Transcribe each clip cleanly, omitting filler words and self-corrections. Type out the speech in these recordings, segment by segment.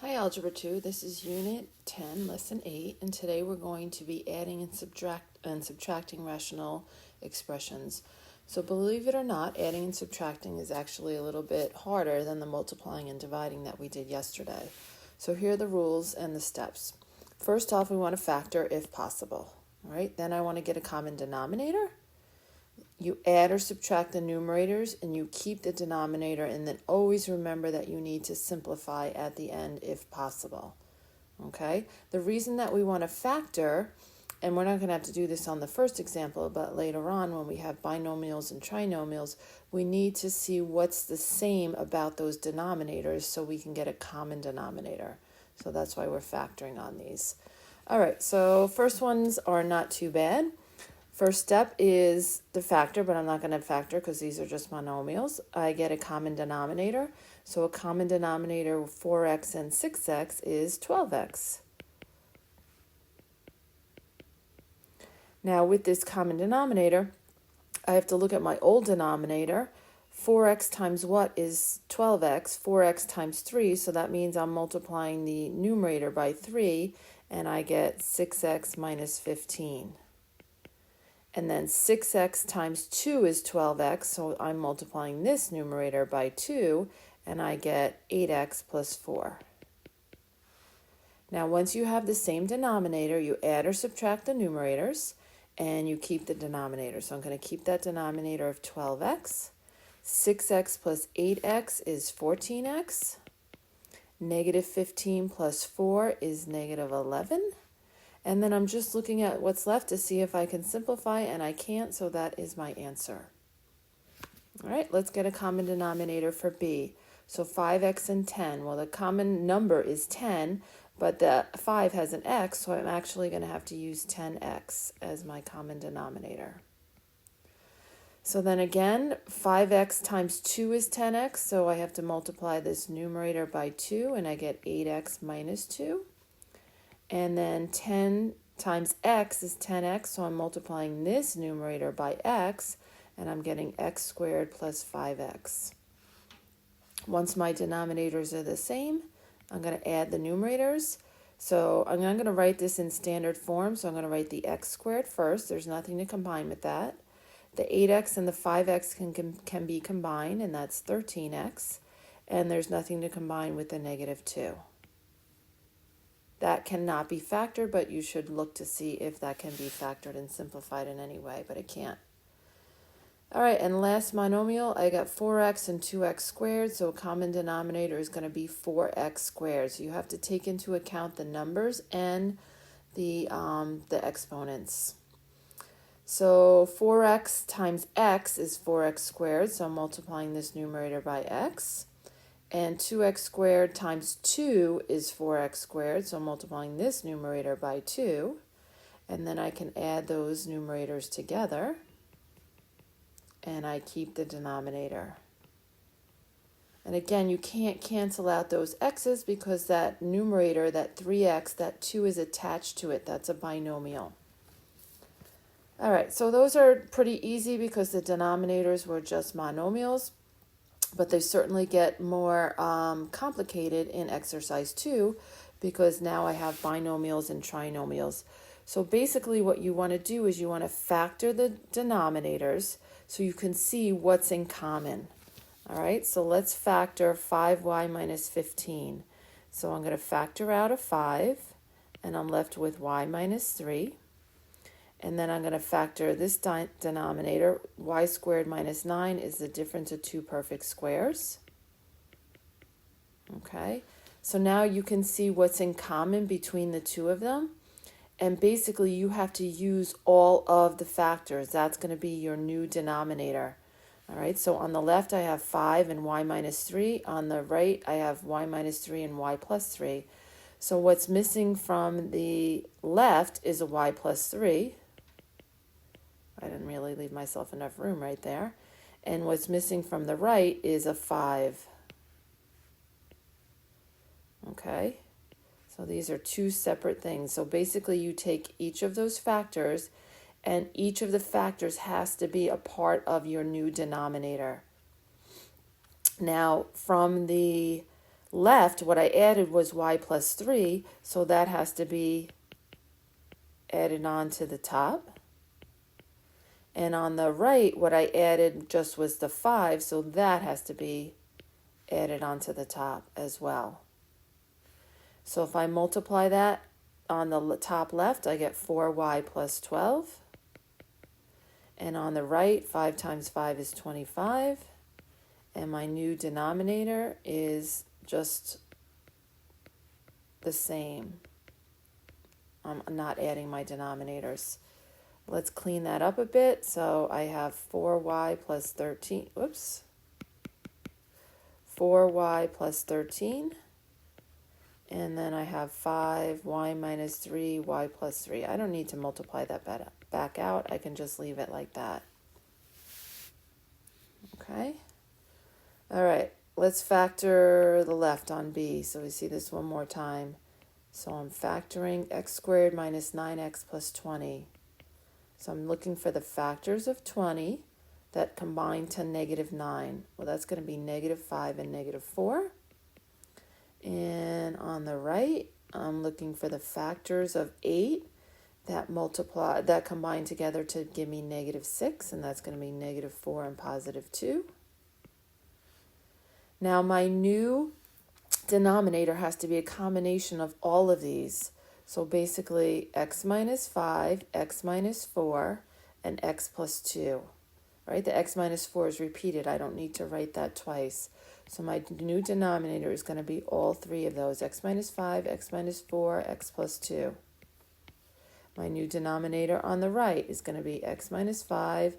Hi Algebra 2, this is Unit 10, Lesson 8, and today we're going to be adding and subtracting rational expressions. So believe it or not, adding and subtracting is actually a little bit harder than the multiplying and dividing that we did yesterday. So here are the rules and the steps. First off, we want to factor if possible. All right, then I want to get a common denominator. You add or subtract the numerators and you keep the denominator, and then always remember that you need to simplify at the end if possible. Okay? The reason that we want to factor, and we're not going to have to do this on the first example, but later on when we have binomials and trinomials, we need to see what's the same about those denominators so we can get a common denominator. So that's why we're factoring on these. All right, so first ones are not too bad. First step is the factor, but I'm not going to factor because these are just monomials. I get a common denominator. So a common denominator of 4x and 6x is 12x. Now with this common denominator, I have to look at my old denominator. 4x times what is 12x? 4x times 3, so that means I'm multiplying the numerator by 3, and I get 6x minus 15. And then 6x times 2 is 12x, so I'm multiplying this numerator by 2, and I get 8x plus 4. Now, once you have the same denominator, you add or subtract the numerators, and you keep the denominator. So I'm going to keep that denominator of 12x. 6x plus 8x is 14x. Negative 15 plus 4 is negative 11. And then I'm just looking at what's left to see if I can simplify, and I can't, so that is my answer. All right, let's get a common denominator for b. So 5x and 10. Well, the common number is 10, but the 5 has an x, so I'm actually going to have to use 10x as my common denominator. So then again, 5x times 2 is 10x, so I have to multiply this numerator by 2, and I get 8x minus 2. And then 10 times x is 10x, so I'm multiplying this numerator by x, and I'm getting x squared plus 5x. Once my denominators are the same, I'm going to add the numerators. So I'm going to write this in standard form, so I'm going to write the x squared first. There's nothing to combine with that. The 8x and the 5x can be combined, and that's 13x. And there's nothing to combine with the negative 2. That cannot be factored, but you should look to see if that can be factored and simplified in any way, but it can't. All right, and last monomial, I got 4x and 2x squared, so a common denominator is going to be 4x squared. So you have to take into account the numbers and the exponents. So 4x times x is 4x squared, so I'm multiplying this numerator by x. And 2x squared times 2 is 4x squared, so I'm multiplying this numerator by 2. And then I can add those numerators together, and I keep the denominator. And again, you can't cancel out those x's because that numerator, that 3x, that 2 is attached to it. That's a binomial. All right, so those are pretty easy because the denominators were just monomials. But they certainly get more complicated in exercise 2 because now I have binomials and trinomials. So basically what you want to do is you want to factor the denominators so you can see what's in common. All right, so let's factor 5y minus 15. So I'm going to factor out a 5, and I'm left with y minus 3. And then I'm going to factor this denominator. Y squared minus 9 is the difference of two perfect squares. Okay, so now you can see what's in common between the two of them. And basically you have to use all of the factors. That's going to be your new denominator. All right, so on the left I have 5 and y minus 3. On the right I have y minus 3 and y plus 3. So what's missing from the left is a y plus 3. I didn't really leave myself enough room right there. And what's missing from the right is a 5. Okay, so these are two separate things. So basically you take each of those factors, and each of the factors has to be a part of your new denominator. Now, from the left, what I added was y plus 3, so that has to be added on to the top. And on the right, what I added just was the 5, so that has to be added onto the top as well. So if I multiply that on the top left, I get 4y plus 12. And on the right, 5 times 5 is 25. And my new denominator is just the same. I'm not adding my denominators. Let's clean that up a bit. So I have 4y plus 13. Whoops. 4y plus 13. And then I have 5y minus 3, y plus 3. I don't need to multiply that back out. I can just leave it like that. Okay. All right. Let's factor the left on b. So we see this one more time. So I'm factoring x squared minus 9x plus 20. So I'm looking for the factors of 20 that combine to negative 9. Well, that's going to be negative 5 and negative 4. And on the right, I'm looking for the factors of 8 that combine together to give me negative 6, and that's going to be negative 4 and positive 2. Now my new denominator has to be a combination of all of these. So basically x minus 5, x minus 4, and x plus 2. Right? The x minus 4 is repeated. I don't need to write that twice. So my new denominator is going to be all three of those. X minus 5, x minus 4, x plus 2. My new denominator on the right is going to be x minus 5,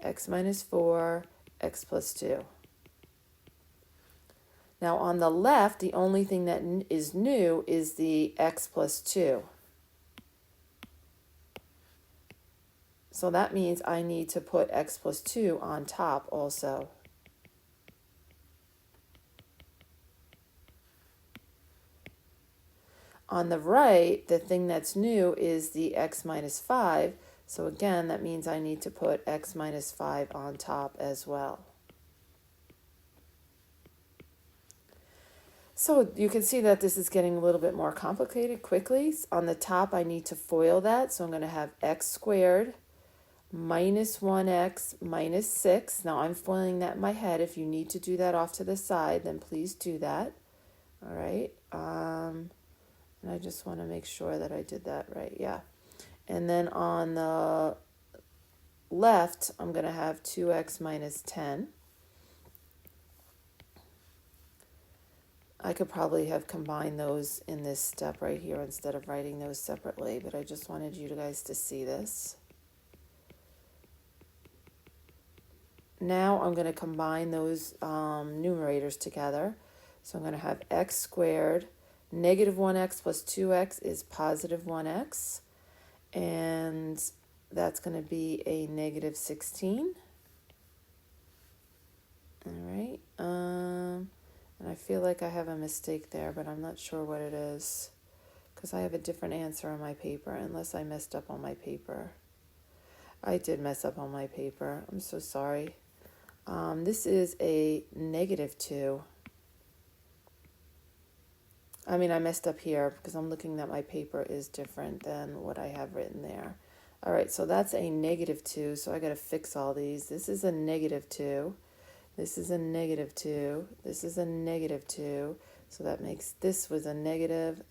x minus 4, x plus 2. Now on the left, the only thing that is new is the x plus 2. So that means I need to put x plus 2 on top also. On the right, the thing that's new is the x minus 5. So again, that means I need to put x minus 5 on top as well. So you can see that this is getting a little bit more complicated quickly. On the top, I need to FOIL that. So I'm going to have x squared minus 1x minus 6. Now I'm FOILing that in my head. If you need to do that off to the side, then please do that. All right. And I just want to make sure that I did that right. Yeah. And then on the left, I'm going to have 2x minus 10. I could probably have combined those in this step right here instead of writing those separately, but I just wanted you guys to see this. Now I'm going to combine those numerators together. So I'm going to have x squared. Negative 1x plus 2x is positive 1x. And that's going to be a negative 16. All right. And I feel like I have a mistake there, but I'm not sure what it is. Because I have a different answer on my paper, unless I messed up on my paper. I did mess up on my paper. I'm so sorry. This is a negative 2. I mean, I messed up here because I'm looking that my paper is different than what I have written there. All right, so that's a negative 2, so I got to fix all these. This is a negative 2. This is a negative 2. This is a negative 2. So that makes this was a negative.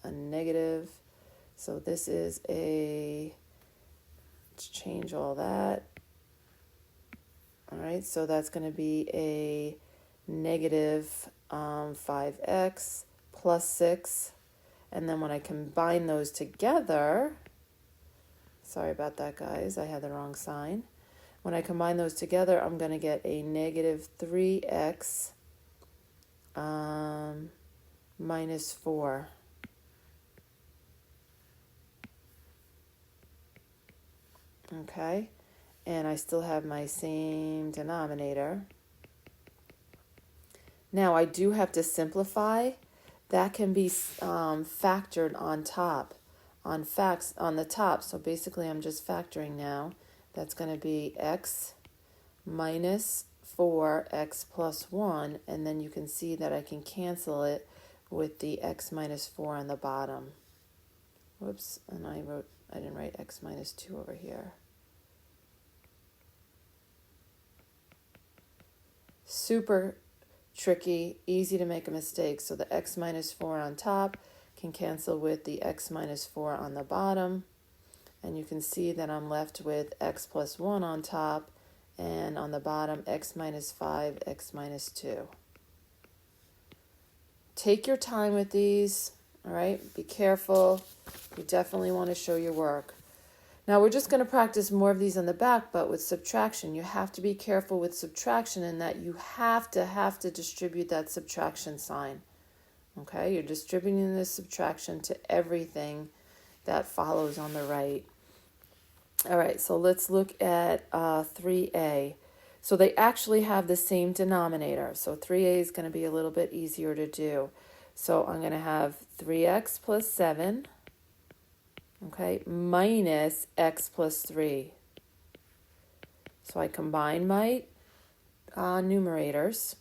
So this is a, let's change all that. All right, so that's going to be a negative 5x plus 6. And then when I combine those together, sorry about that, guys. I had the wrong sign. When I combine those together, I'm going to get a negative 3x minus 4. Okay, and I still have my same denominator. Now I do have to simplify. That can be factored on top, on the top. So basically I'm just factoring now. That's going to be x minus 4x plus 1, and then you can see that I can cancel it with the x minus 4 on the bottom. Whoops, and I didn't write x minus 2 over here. Super tricky, easy to make a mistake. So the x minus 4 on top can cancel with the x minus 4 on the bottom. And you can see that I'm left with x plus 1 on top, and on the bottom, x minus 5, x minus 2. Take your time with these, all right? Be careful. You definitely want to show your work. Now we're just going to practice more of these on the back, but with subtraction, you have to be careful with subtraction in that you have to distribute that subtraction sign. Okay, you're distributing the subtraction to everything that follows on the right. All right, so let's look at 3a. So they actually have the same denominator. So 3a is going to be a little bit easier to do. So I'm going to have 3x plus 7. Okay, minus x plus 3. So I combine my numerators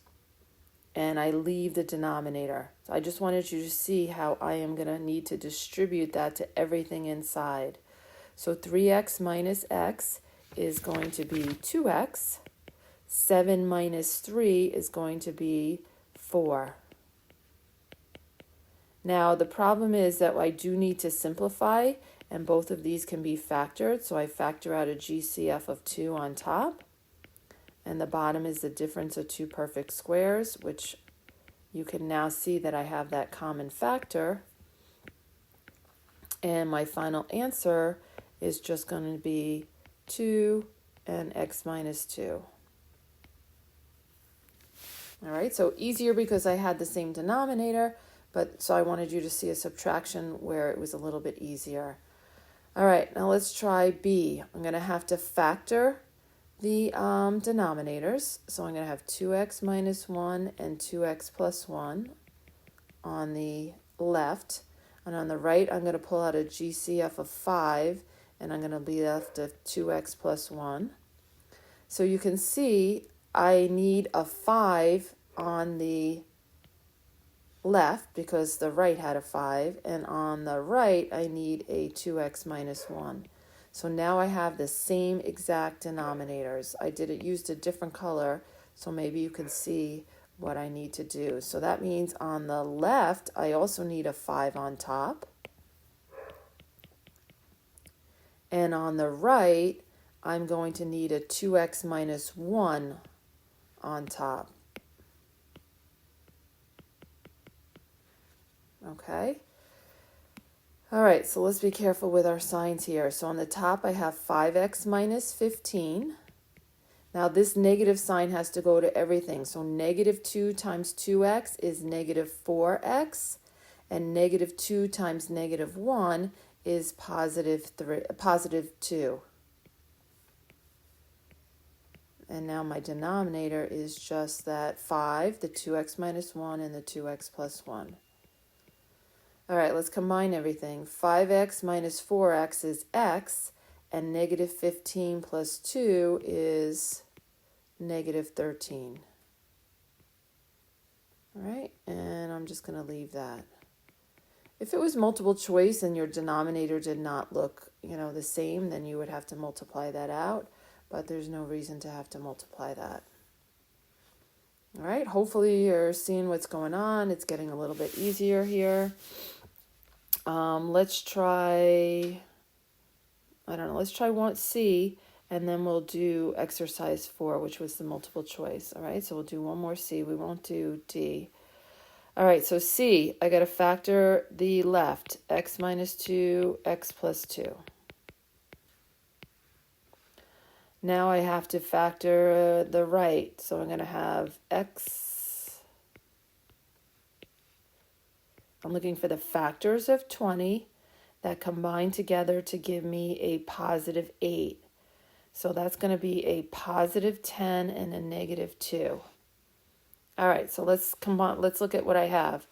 and I leave the denominator. So I just wanted you to see how I am going to need to distribute that to everything inside. So 3x minus x is going to be 2x. 7 minus 3 is going to be 4. Now, the problem is that I do need to simplify, and both of these can be factored. So I factor out a GCF of 2 on top, and the bottom is the difference of two perfect squares, which you can now see that I have that common factor. And my final answer is just going to be 2 and x minus 2. All right, so easier because I had the same denominator, but so I wanted you to see a subtraction where it was a little bit easier. All right, now let's try B. I'm going to have to factor the denominators. So I'm going to have 2x minus 1 and 2x plus 1 on the left. And on the right, I'm going to pull out a GCF of 5, and I'm going to be left with 2x plus 1. So you can see I need a 5 on the left because the right had a 5, and on the right I need a 2x minus 1. So now I have the same exact denominators. I used a different color, so maybe you can see what I need to do. So that means on the left I also need a 5 on top, and on the right I'm going to need a 2x minus 1 on top. Okay. All right, so let's be careful with our signs here. So on the top, I have 5x minus 15. Now this negative sign has to go to everything. So negative 2 times 2x is negative 4x, and negative 2 times negative 1 is positive 2. And now my denominator is just that 5, the 2x minus 1, and the 2x plus 1. All right, let's combine everything. 5x minus 4x is x, and negative 15 plus 2 is negative 13. All right, and I'm just going to leave that. If it was multiple choice and your denominator did not look, the same, then you would have to multiply that out, but there's no reason to have to multiply that. All right, hopefully you're seeing what's going on. It's getting a little bit easier here. Let's try, let's try 1C, and then we'll do exercise 4, which was the multiple choice. All right, so we'll do one more C. We won't do D. All right, so C, I got to factor the left, x minus 2, x plus 2. Now I have to factor the right, so I'm going to have x. I'm looking for the factors of 20 that combine together to give me a positive 8. So that's going to be a positive 10 and a negative 2. All right, so let's look at what I have.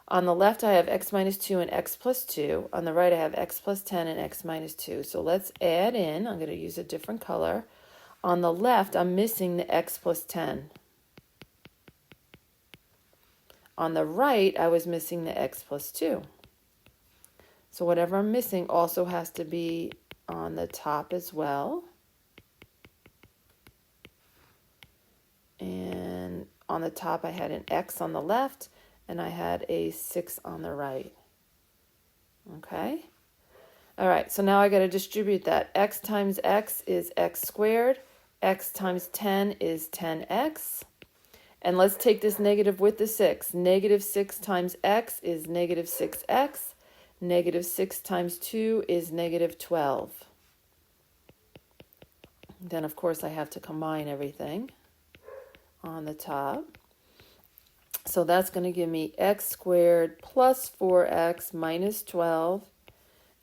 On the left, I have x minus 2 and x plus 2. On the right, I have x plus 10 and x minus 2. So let's add in. I'm going to use a different color. On the left, I'm missing the x plus 10. On the right, I was missing the x plus 2. So whatever I'm missing also has to be on the top as well. And on the top, I had an x on the left, and I had a 6 on the right. Okay? All right, so now I got to distribute that. X times x is x squared. X times 10 is 10x. And let's take this negative with the 6. Negative 6 times x is negative 6x. Negative 6 times 2 is negative 12. Then, of course, I have to combine everything on the top. So that's going to give me x squared plus 4x minus 12.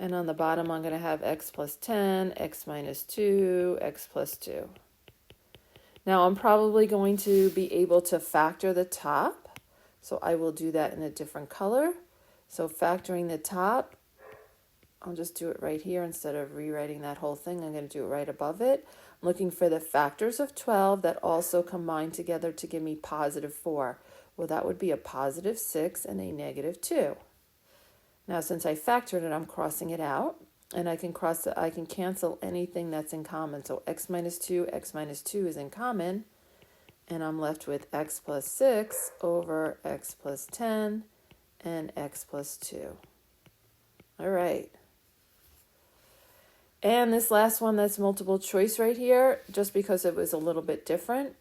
And on the bottom, I'm going to have x plus 10, x minus 2, x plus 2. Now, I'm probably going to be able to factor the top. So I will do that in a different color. So factoring the top, I'll just do it right here instead of rewriting that whole thing. I'm going to do it right above it. I'm looking for the factors of 12 that also combine together to give me positive 4. Well, that would be a positive 6 and a negative 2. Now, since I factored it, I'm crossing it out. And I can cancel anything that's in common. So x minus 2 is in common. And I'm left with x plus 6 over x plus 10 and x plus 2. All right. And this last one that's multiple choice right here, just because it was a little bit different.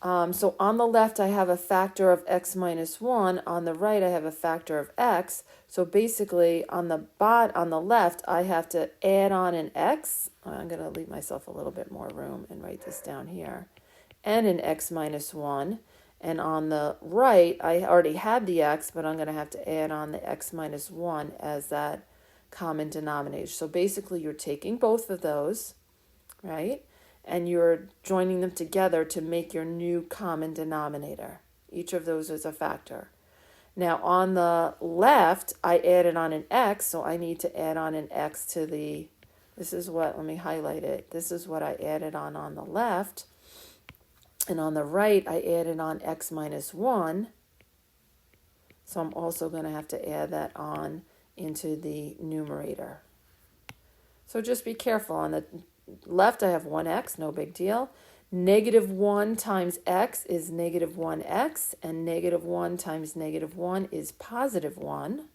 So on the left, I have a factor of x minus 1. On the right, I have a factor of x. So basically, on the left, I have to add on an x. I'm going to leave myself a little bit more room and write this down here. And an x minus 1. And on the right, I already had the x, but I'm going to have to add on the x minus 1 as that common denominator. So basically, you're taking both of those, right? And you're joining them together to make your new common denominator. Each of those is a factor. Now, on the left, I added on an x, so I need to add on an x to the, let me highlight it. This is what I added on the left. And on the right, I added on x minus 1. So I'm also going to have to add that on into the numerator. So just be careful. On the left, I have 1x, no big deal. Negative 1 times x is negative 1x, and negative 1 times negative 1 is positive 1.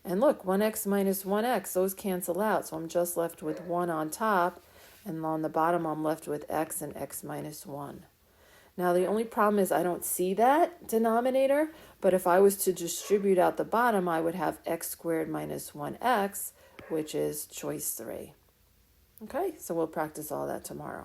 And look, 1x minus 1x, those cancel out, so I'm just left with 1 on top, and on the bottom, I'm left with x and x minus 1. Now, the only problem is I don't see that denominator, but if I was to distribute out the bottom, I would have x squared minus 1x, which is choice 3. Okay, so we'll practice all that tomorrow.